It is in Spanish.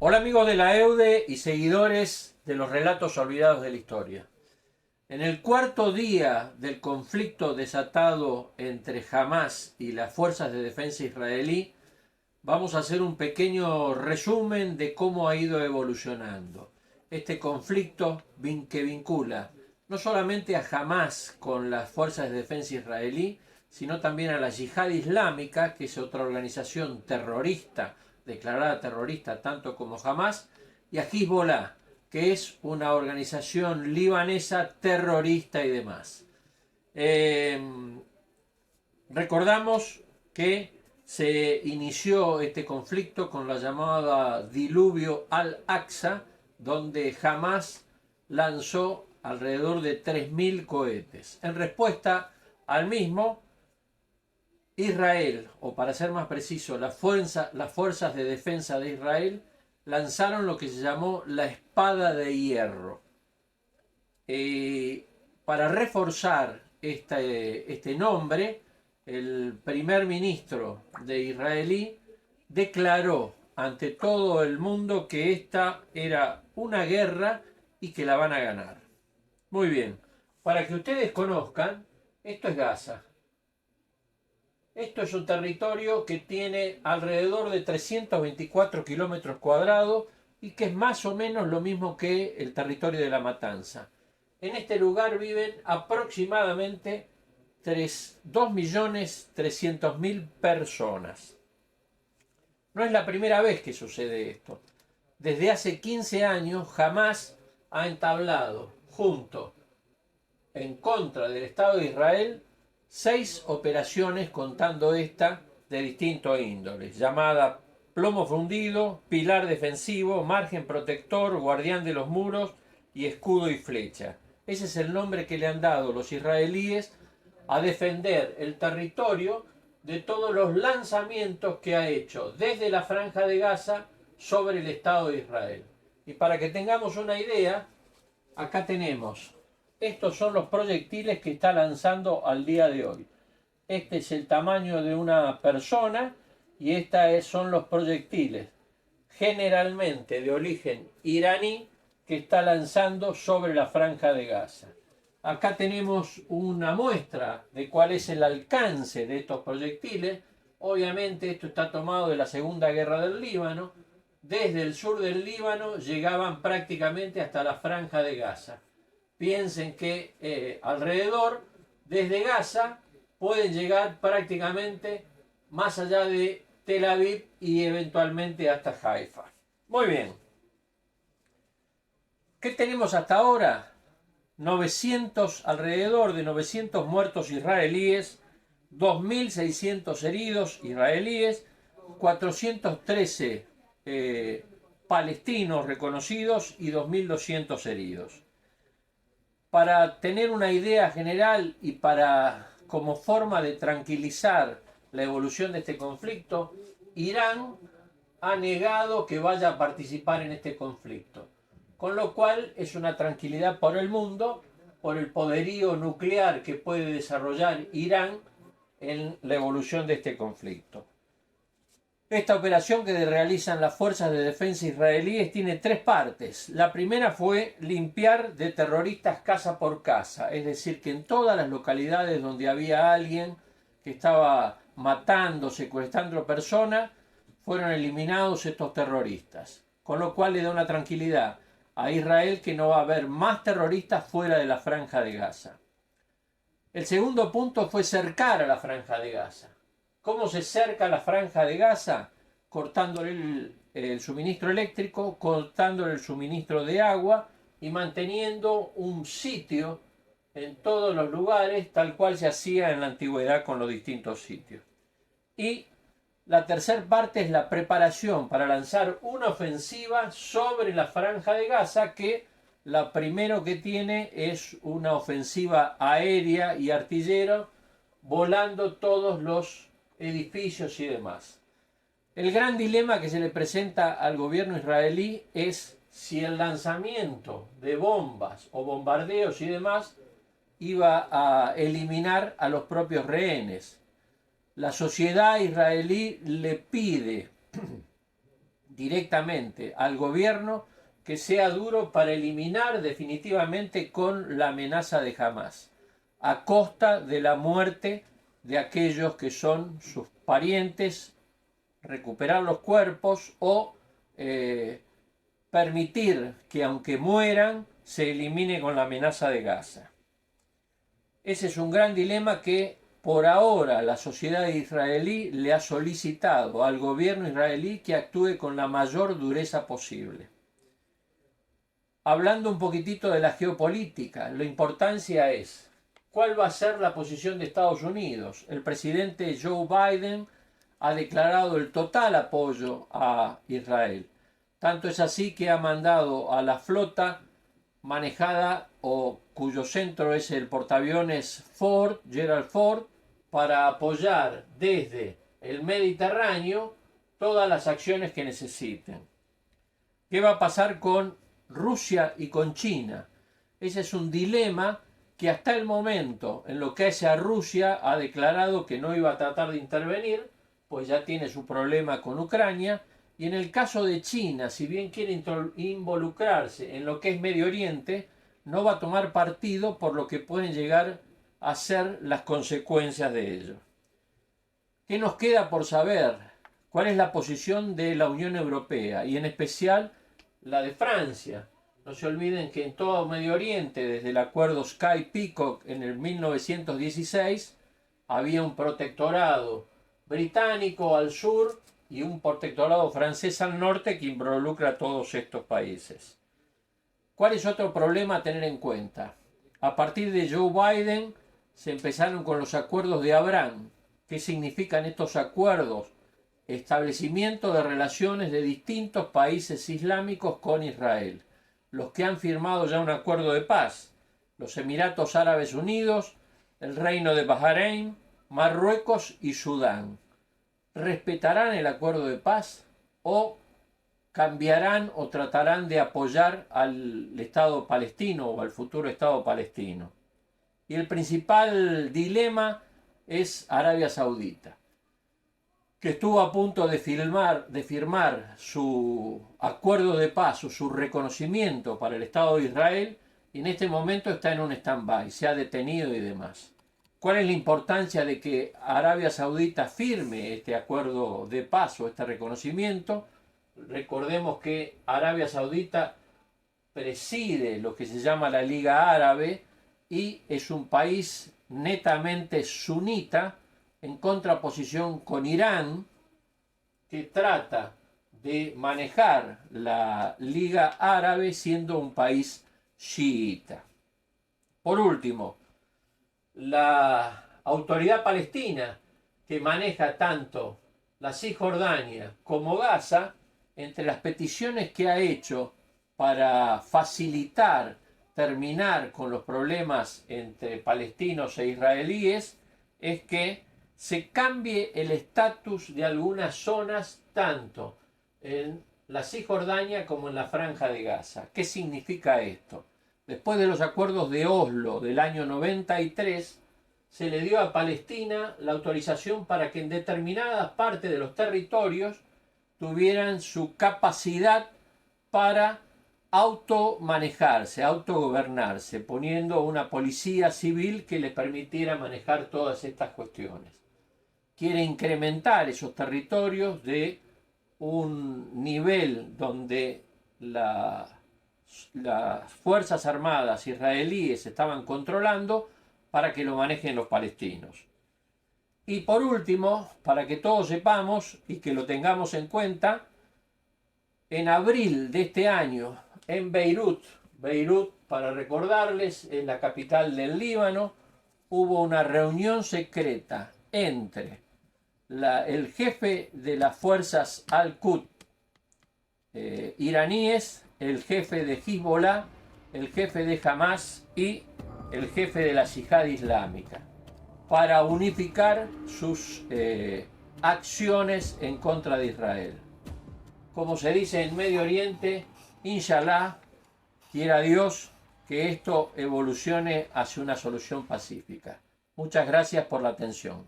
Hola amigos de la EUDE y seguidores de los relatos olvidados de la historia. En el cuarto día del conflicto desatado entre Hamás y las fuerzas de defensa israelí, vamos a hacer un pequeño resumen de cómo ha ido evolucionando este conflicto que vincula no solamente a Hamás con las fuerzas de defensa israelí, sino también a la Yihad Islámica, que es otra organización terrorista, declarada terrorista tanto como Hamás, y a Hezbollah, que es una organización libanesa terrorista y demás. Recordamos que se inició este conflicto con la llamada diluvio al-Aqsa, donde Hamás lanzó alrededor de 3.000 cohetes. En respuesta al mismo, Israel, o para ser más preciso, las fuerzas de defensa de Israel, lanzaron lo que se llamó la espada de hierro. Para reforzar este nombre, el primer ministro de israelí declaró ante todo el mundo que esta era una guerra y que la van a ganar. Muy bien, para que ustedes conozcan, esto es Gaza. Esto es un territorio que tiene alrededor de 324 kilómetros cuadrados y que es más o menos lo mismo que el territorio de La Matanza. En este lugar viven aproximadamente 2.300.000 personas. No es la primera vez que sucede esto. Desde hace 15 años Hamás ha entablado junto en contra del Estado de Israel 6 operaciones, contando esta de distintos índoles, llamada plomo fundido, pilar defensivo, margen protector, guardián de los muros y escudo y flecha. Ese es el nombre que le han dado los israelíes a defender el territorio de todos los lanzamientos que ha hecho desde la Franja de Gaza sobre el Estado de Israel. Y para que tengamos una idea, acá tenemos, estos son los proyectiles que está lanzando al día de hoy. Este es el tamaño de una persona y estos son los proyectiles, generalmente de origen iraní, que está lanzando sobre la Franja de Gaza. Acá tenemos una muestra de cuál es el alcance de estos proyectiles. Obviamente esto está tomado de la Segunda Guerra del Líbano. Desde el sur del Líbano llegaban prácticamente hasta la Franja de Gaza. Piensen que alrededor, desde Gaza, pueden llegar prácticamente más allá de Tel Aviv y eventualmente hasta Haifa. Muy bien. ¿Qué tenemos hasta ahora? Alrededor de 900 muertos israelíes, 2.600 heridos israelíes, 413 palestinos reconocidos y 2.200 heridos. Para tener una idea general y como forma de tranquilizar la evolución de este conflicto, Irán ha negado que vaya a participar en este conflicto, con lo cual es una tranquilidad por el mundo, por el poderío nuclear que puede desarrollar Irán en la evolución de este conflicto. Esta operación que realizan las fuerzas de defensa israelíes tiene 3 partes. La primera fue limpiar de terroristas casa por casa, es decir, que en todas las localidades donde había alguien que estaba matando, secuestrando personas, fueron eliminados estos terroristas, con lo cual le da una tranquilidad a Israel que no va a haber más terroristas fuera de la Franja de Gaza. El segundo punto fue cercar a la Franja de Gaza. ¿Cómo se cerca la Franja de Gaza? Cortándole el suministro eléctrico, cortándole el suministro de agua y manteniendo un sitio en todos los lugares, tal cual se hacía en la antigüedad con los distintos sitios. Y la tercera parte es la preparación para lanzar una ofensiva sobre la Franja de Gaza, que lo primero que tiene es una ofensiva aérea y artillero, volando todos los edificios y demás. El gran dilema que se le presenta al gobierno israelí es si el lanzamiento de bombas o bombardeos y demás iba a eliminar a los propios rehenes. La sociedad israelí le pide directamente al gobierno que sea duro para eliminar definitivamente con la amenaza de Hamás, a costa de la muerte de aquellos que son sus parientes, recuperar los cuerpos o permitir que aunque mueran se elimine con la amenaza de Gaza. Ese es un gran dilema que por ahora la sociedad israelí le ha solicitado al gobierno israelí que actúe con la mayor dureza posible. Hablando un poquitito de la geopolítica, la importancia es cuál va a ser la posición de Estados Unidos. El presidente Joe Biden ha declarado el total apoyo a Israel. Tanto es así que ha mandado a la flota manejada o cuyo centro es el portaaviones Ford, Gerald Ford, para apoyar desde el Mediterráneo todas las acciones que necesiten. ¿Qué va a pasar con Rusia y con China? Ese es un dilema que hasta el momento, en lo que hace a Rusia, ha declarado que no iba a tratar de intervenir, pues ya tiene su problema con Ucrania, y en el caso de China, si bien quiere involucrarse en lo que es Medio Oriente, no va a tomar partido por lo que pueden llegar a ser las consecuencias de ello. ¿Qué nos queda por saber? ¿Cuál es la posición de la Unión Europea y en especial la de Francia? No se olviden que en todo Medio Oriente, desde el acuerdo Sykes-Picot en el 1916, había un protectorado británico al sur y un protectorado francés al norte que involucra a todos estos países. ¿Cuál es otro problema a tener en cuenta? A partir de Joe Biden se empezaron con los acuerdos de Abraham. ¿Qué significan estos acuerdos? Establecimiento de relaciones de distintos países islámicos con Israel. Los que han firmado ya un acuerdo de paz: los Emiratos Árabes Unidos, el Reino de Bahrein, Marruecos y Sudán. ¿Respetarán el acuerdo de paz o cambiarán o tratarán de apoyar al Estado palestino o al futuro Estado palestino? Y el principal dilema es Arabia Saudita, que estuvo a punto de firmar su acuerdo de paz o su reconocimiento para el Estado de Israel, y en este momento está en un stand-by, se ha detenido y demás. ¿Cuál es la importancia de que Arabia Saudita firme este acuerdo de paz o este reconocimiento? Recordemos que Arabia Saudita preside lo que se llama la Liga Árabe y es un país netamente sunita, en contraposición con Irán, que trata de manejar la Liga Árabe siendo un país chiita. Por último, la autoridad palestina, que maneja tanto la Cisjordania como Gaza, entre las peticiones que ha hecho para facilitar terminar con los problemas entre palestinos e israelíes, es que se cambie el estatus de algunas zonas tanto en la Cisjordania como en la Franja de Gaza. ¿Qué significa esto? Después de los acuerdos de Oslo del año 93, se le dio a Palestina la autorización para que en determinadas partes de los territorios tuvieran su capacidad para automanejarse, autogobernarse, poniendo una policía civil que les permitiera manejar todas estas cuestiones. Quiere incrementar esos territorios de un nivel donde las Fuerzas Armadas israelíes estaban controlando para que lo manejen los palestinos. Y por último, para que todos sepamos y que lo tengamos en cuenta, en abril de este año, en Beirut, para recordarles, en la capital del Líbano, hubo una reunión secreta entre el jefe de las fuerzas Al-Quds iraníes, el jefe de Hezbollah, el jefe de Hamas y el jefe de la Yihad Islámica, para unificar sus acciones en contra de Israel. Como se dice en Medio Oriente, Inshallah, quiera Dios que esto evolucione hacia una solución pacífica. Muchas gracias por la atención.